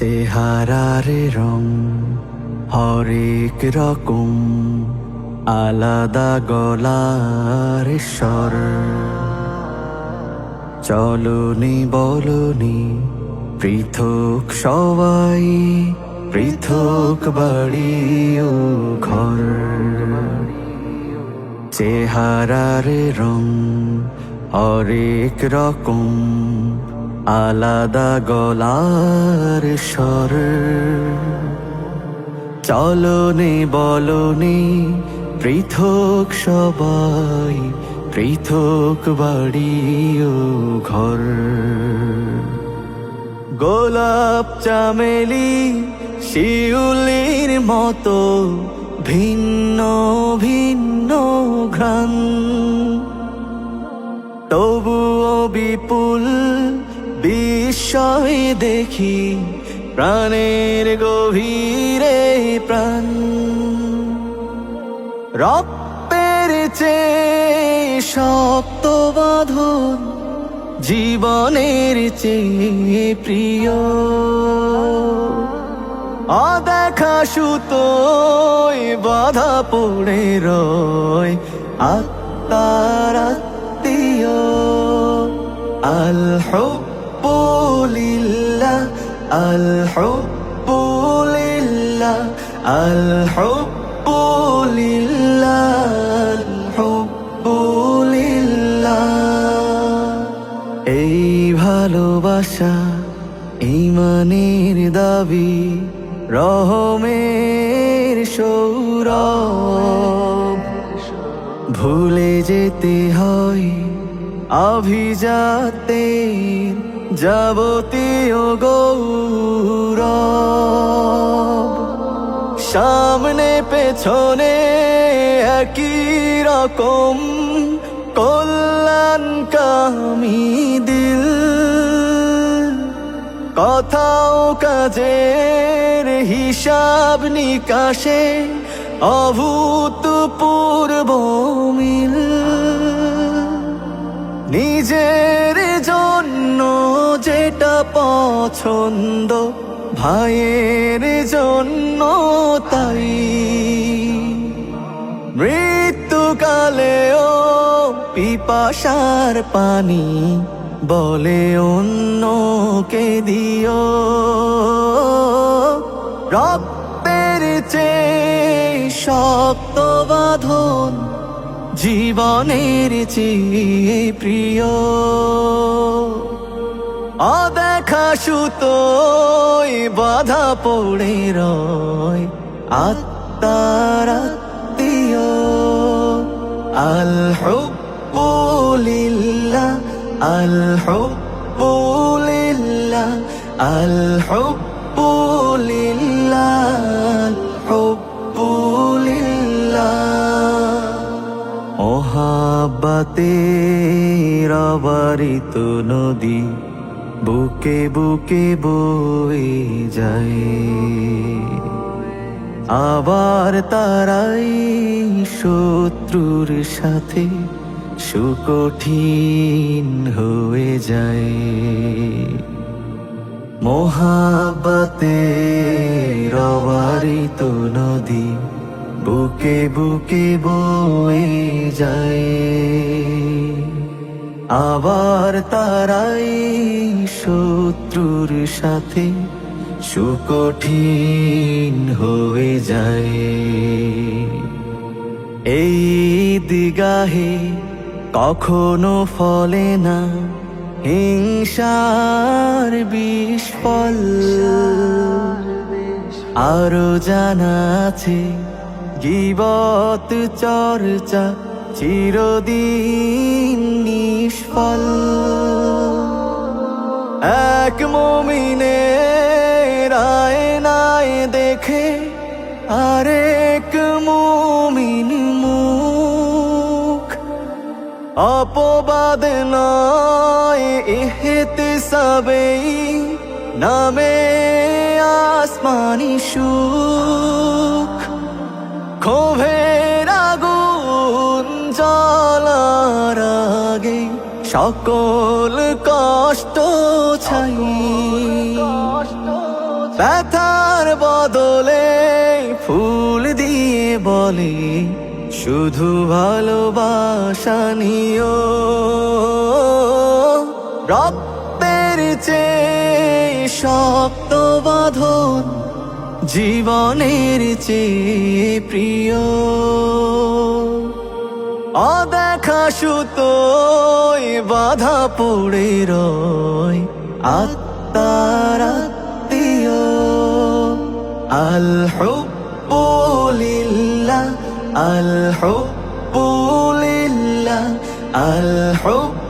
চেহারার রং হরেক রকম, আলাদা গলার স্বর। চলনি বলনি পৃথক সবাই, পৃথক বাড়ি ও ঘর। চেহারার রং হরেক রকম, আলাদা গলার স্বর। চলনি বলনি পৃথক সবাই, পৃথক বাড়ি ও ঘর। গোলাপ চামেলি শিউলির মতো ভিন্ন ভিন্ন ঘ্রাণ, তবুও বিপুল বিস্ময় দেখি প্রাণের গভীরে প্রাণ। রক্তের চেয়ে শক্ত বাঁধন, জীবনের চেয়ে প্রিয়। অদেখা সুতোয় বাধা পড়ে রয় আত্মার আত্মীয়। আল হুব্বু লিল্লাহ, আল হুব্বু লিল্লাহ, আল হুব্বু লিল্লাহ, আল হুব্বু লিল্লাহ। এই ভালোবাসা ঈমানের দাবি, রহমের সৌরভ। ভুলে যেতে হয় আভিজাতের যাবতীয় গৌরব। সামনে পেছনে একই রকম কল্যাণকামী দিল। কথাও কাজের হিসাব নিকাশে অভূতপূর্ব মিল। নিজের জন্য যেটা পছন্দ, ভাইয়ের জন্য তাই। মৃত্যুকালেও পিপাসার পানি বলে অন্যকে দিও। রক্তের চেয়ে শক্ত বাঁধন, জীবনের চেয়ে প্রিয়। অদেখা সুতোয় বাধা পড়ে রয় আত্মার আত্মীয়। আল হুব্বু লিল্লাহ, আল হুব্বু লিল্লাহ, আল হুব্বু লিল্লাহ, আল হুব্বু লিল্লাহ। মোহাব্বতের অবারিত নদী বুকে বুকে বয়ে যায়, আবার তারাই শত্রুর সাথে সুকঠিন হয়ে যায়। মোহাব্বতের অবারিত নদী বুকে বুকে বয়ে যায়, আবার তারাই শত্রুর সাথে সুকঠিন হয়ে যায়। এই দিগাহে কখনো ফলে না হিংসার বিস্ফল। আরো জানা আছে গীবত চর্চা চিরদিন নিষ্ফল। এক মুমিনের আয়নায় দেখে আরেক মুমিন মুখ। অপবাদ নয় ইহতিসাবেই নামে আসমানি সুখ। ক্ষোভের আগুন জ্বলার আগে সকল কষ্ট ছাই। ব্যথার বদলে ফুল দিয়ে বলে শুধু ভালোবাসা নিও। রক্তের চেয়ে শক্ত বাঁধন জীবনের চেয়ে প্রিয়। অদেখা সুতোয় বাধা পড়ে রয় আত্মার আত্মীয়। আল হুব্বু লিল্লাহ, আল হুব্বু লিল্লাহ, আল হুব্বু